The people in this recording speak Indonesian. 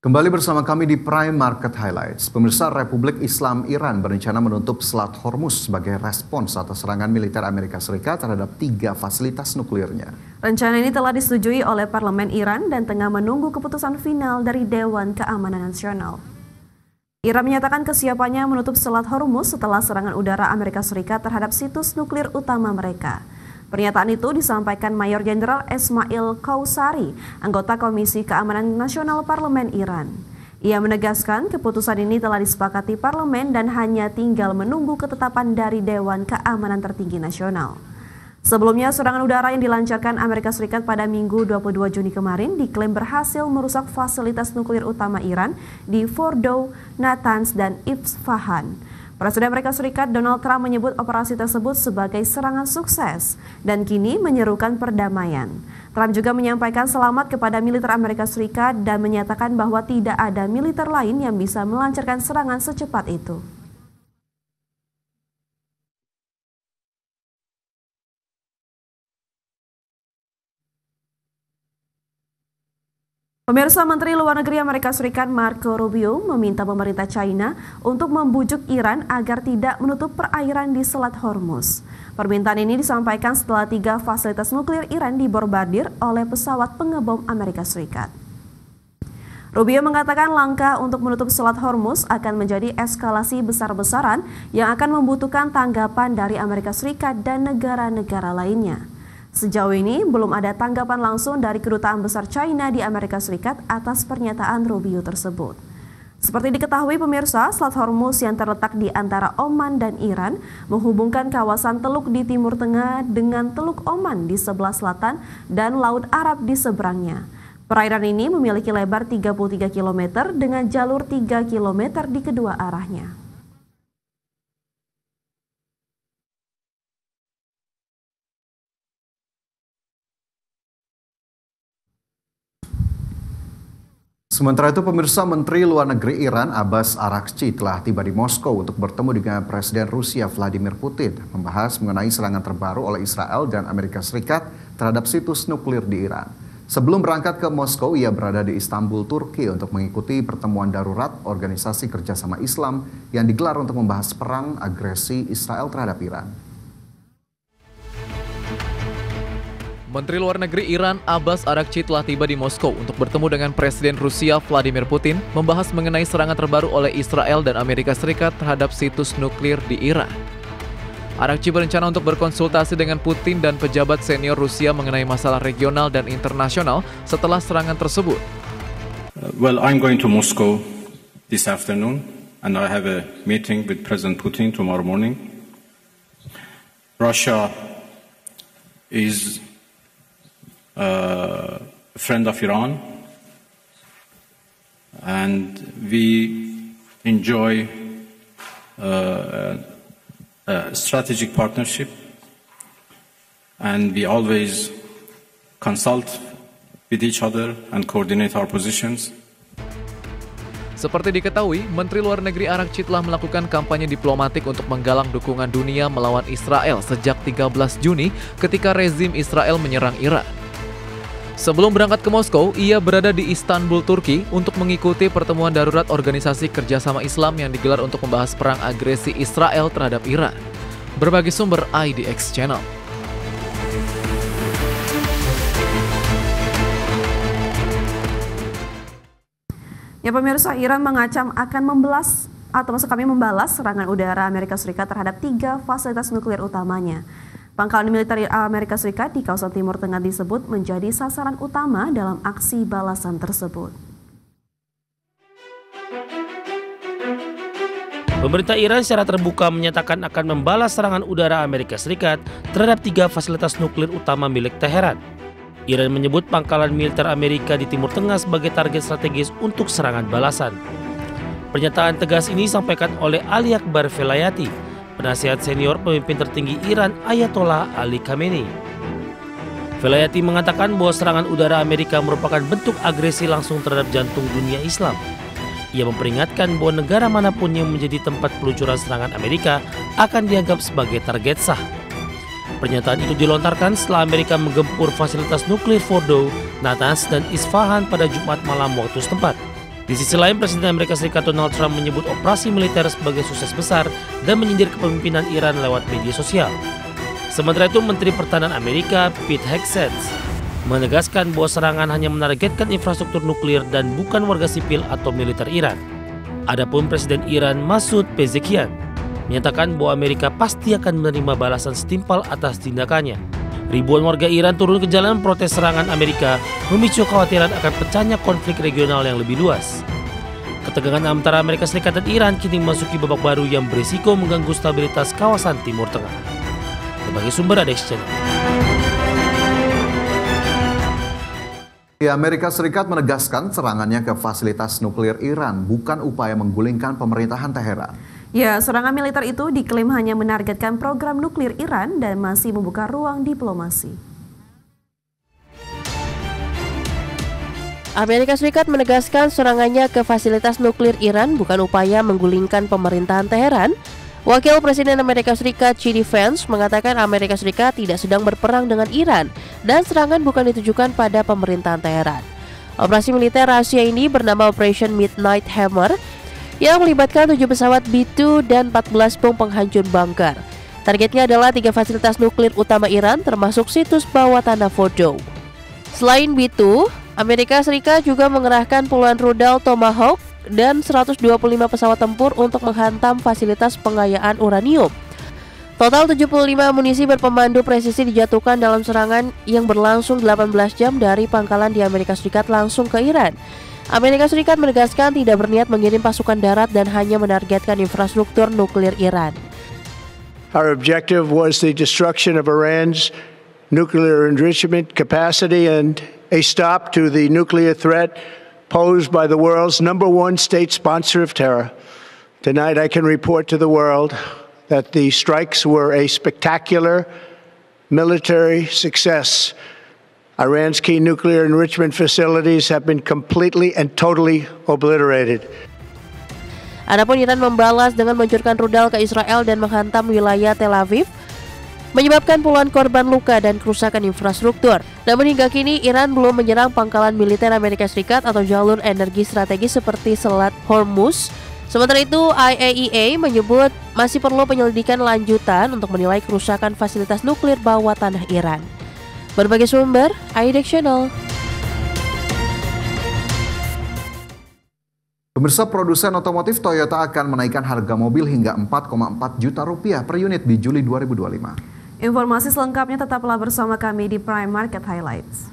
Kembali bersama kami di Prime Market Highlights. Pemirsa, Republik Islam Iran berencana menutup Selat Hormuz sebagai respons atas serangan militer Amerika Serikat terhadap 3 fasilitas nuklirnya. Rencana ini telah disetujui oleh Parlemen Iran dan tengah menunggu keputusan final dari Dewan Keamanan Nasional. Iran menyatakan kesiapannya menutup Selat Hormuz setelah serangan udara Amerika Serikat terhadap situs nuklir utama mereka. Pernyataan itu disampaikan Mayor Jenderal Esmail Qausari, anggota Komisi Keamanan Nasional Parlemen Iran. Ia menegaskan keputusan ini telah disepakati parlemen dan hanya tinggal menunggu ketetapan dari Dewan Keamanan Tertinggi Nasional. Sebelumnya, serangan udara yang dilancarkan Amerika Serikat pada Minggu 22 Juni kemarin diklaim berhasil merusak fasilitas nuklir utama Iran di Fordow, Natanz, dan Isfahan. Presiden Amerika Serikat Donald Trump menyebut operasi tersebut sebagai serangan sukses dan kini menyerukan perdamaian. Trump juga menyampaikan selamat kepada militer Amerika Serikat dan menyatakan bahwa tidak ada militer lain yang bisa melancarkan serangan secepat itu. Pemirsa, Menteri Luar Negeri Amerika Serikat Marco Rubio meminta pemerintah China untuk membujuk Iran agar tidak menutup perairan di Selat Hormuz. Permintaan ini disampaikan setelah 3 fasilitas nuklir Iran dibombardir oleh pesawat pengebom Amerika Serikat. Rubio mengatakan langkah untuk menutup Selat Hormuz akan menjadi eskalasi besar-besaran yang akan membutuhkan tanggapan dari Amerika Serikat dan negara-negara lainnya. Sejauh ini belum ada tanggapan langsung dari Kedutaan Besar China di Amerika Serikat atas pernyataan Rubio tersebut. Seperti diketahui pemirsa, Selat Hormuz yang terletak di antara Oman dan Iran menghubungkan kawasan Teluk di Timur Tengah dengan Teluk Oman di sebelah selatan dan Laut Arab di seberangnya. Perairan ini memiliki lebar 33 km dengan jalur 3 km di kedua arahnya. Sementara itu, pemirsa, Menteri Luar Negeri Iran Abbas Araghchi telah tiba di Moskow untuk bertemu dengan Presiden Rusia Vladimir Putin, membahas mengenai serangan terbaru oleh Israel dan Amerika Serikat terhadap situs nuklir di Iran. Sebelum berangkat ke Moskow, ia berada di Istanbul, Turki untuk mengikuti pertemuan darurat Organisasi Kerjasama Islam yang digelar untuk membahas perang agresi Israel terhadap Iran. Menteri Luar Negeri Iran Abbas Araghchi telah tiba di Moskow untuk bertemu dengan Presiden Rusia Vladimir Putin, membahas mengenai serangan terbaru oleh Israel dan Amerika Serikat terhadap situs nuklir di Iran. Araghchi berencana untuk berkonsultasi dengan Putin dan pejabat senior Rusia mengenai masalah regional dan internasional setelah serangan tersebut. Well, I'm going to Moscow this afternoon and I have a meeting with President Putin tomorrow morning. Russia is a friend of Iran, and we enjoy a strategic partnership, and we always consult with each other and coordinate our positions. Seperti diketahui, Menteri Luar Negeri Araghchi telah melakukan kampanye diplomatik untuk menggalang dukungan dunia melawan Israel sejak 13 Juni ketika rezim Israel menyerang Iran. Sebelum berangkat ke Moskow, ia berada di Istanbul, Turki untuk mengikuti pertemuan darurat Organisasi Kerjasama Islam yang digelar untuk membahas perang agresi Israel terhadap Iran. Berbagi sumber IDX Channel. Ya pemirsa, Iran mengacam akan membalas serangan udara Amerika Serikat terhadap 3 fasilitas nuklir utamanya. Pangkalan militer Amerika Serikat di kawasan Timur Tengah disebut menjadi sasaran utama dalam aksi balasan tersebut. Pemerintah Iran secara terbuka menyatakan akan membalas serangan udara Amerika Serikat terhadap 3 fasilitas nuklir utama milik Teheran. Iran menyebut pangkalan militer Amerika di Timur Tengah sebagai target strategis untuk serangan balasan. Pernyataan tegas ini disampaikan oleh Ali Akbar Velayati, penasihat senior pemimpin tertinggi Iran Ayatollah Ali Khamenei. Velayati mengatakan bahwa serangan udara Amerika merupakan bentuk agresi langsung terhadap jantung dunia Islam. Ia memperingatkan bahwa negara manapun yang menjadi tempat peluncuran serangan Amerika akan dianggap sebagai target sah. Pernyataan itu dilontarkan setelah Amerika menggempur fasilitas nuklir Fordow, Natanz, dan Isfahan pada Jumat malam waktu setempat. Di sisi lain, Presiden Amerika Serikat Donald Trump menyebut operasi militer sebagai sukses besar dan menyindir kepemimpinan Iran lewat media sosial. Sementara itu, Menteri Pertahanan Amerika Pete Hegseth menegaskan bahwa serangan hanya menargetkan infrastruktur nuklir dan bukan warga sipil atau militer Iran. Adapun Presiden Iran Masoud Pezeshkian menyatakan bahwa Amerika pasti akan menerima balasan setimpal atas tindakannya. Ribuan warga Iran turun ke jalan protes serangan Amerika, memicu kekhawatiran akan pecahnya konflik regional yang lebih luas. Ketegangan antara Amerika Serikat dan Iran kini memasuki babak baru yang berisiko mengganggu stabilitas kawasan Timur Tengah. Berbagai sumber ada Channel. Amerika Serikat menegaskan serangannya ke fasilitas nuklir Iran bukan upaya menggulingkan pemerintahan Teheran. Ya, serangan militer itu diklaim hanya menargetkan program nuklir Iran dan masih membuka ruang diplomasi. Amerika Serikat menegaskan serangannya ke fasilitas nuklir Iran bukan upaya menggulingkan pemerintahan Teheran. Wakil Presiden Amerika Serikat J.D. Vance mengatakan Amerika Serikat tidak sedang berperang dengan Iran dan serangan bukan ditujukan pada pemerintahan Teheran. Operasi militer rahasia ini bernama Operation Midnight Hammer yang melibatkan 7 pesawat B-2 dan 14 bom penghancur bunker. Targetnya adalah 3 fasilitas nuklir utama Iran termasuk situs bawah tanah Fordow. Selain B-2, Amerika Serikat juga mengerahkan puluhan rudal Tomahawk dan 125 pesawat tempur untuk menghantam fasilitas pengayaan uranium. Total 75 amunisi berpemandu presisi dijatuhkan dalam serangan yang berlangsung 18 jam dari pangkalan di Amerika Serikat langsung ke Iran. Amerika Serikat menegaskan tidak berniat mengirim pasukan darat dan hanya menargetkan infrastruktur nuklir Iran. Our objective was the destruction of Iran's nuclear enrichment capacity and a stop to the nuclear threat posed by the world's #1 state sponsor of terror. Tonight I can report to the world that the strikes were a spectacular military success. Iran's key nuclear enrichment facilities have been completely and totally obliterated. Adapun Iran membalas dengan meluncurkan rudal ke Israel dan menghantam wilayah Tel Aviv, menyebabkan puluhan korban luka dan kerusakan infrastruktur. Namun hingga kini Iran belum menyerang pangkalan militer Amerika Serikat atau jalur energi strategis seperti Selat Hormuz. Sementara itu, IAEA menyebut masih perlu penyelidikan lanjutan untuk menilai kerusakan fasilitas nuklir bawah tanah Iran. Berbagai sumber, IDEX Channel. Pemirsa, produsen otomotif Toyota akan menaikkan harga mobil hingga 4,4 juta rupiah per unit di Juli 2025. Informasi selengkapnya tetaplah bersama kami di Prime Market Highlights.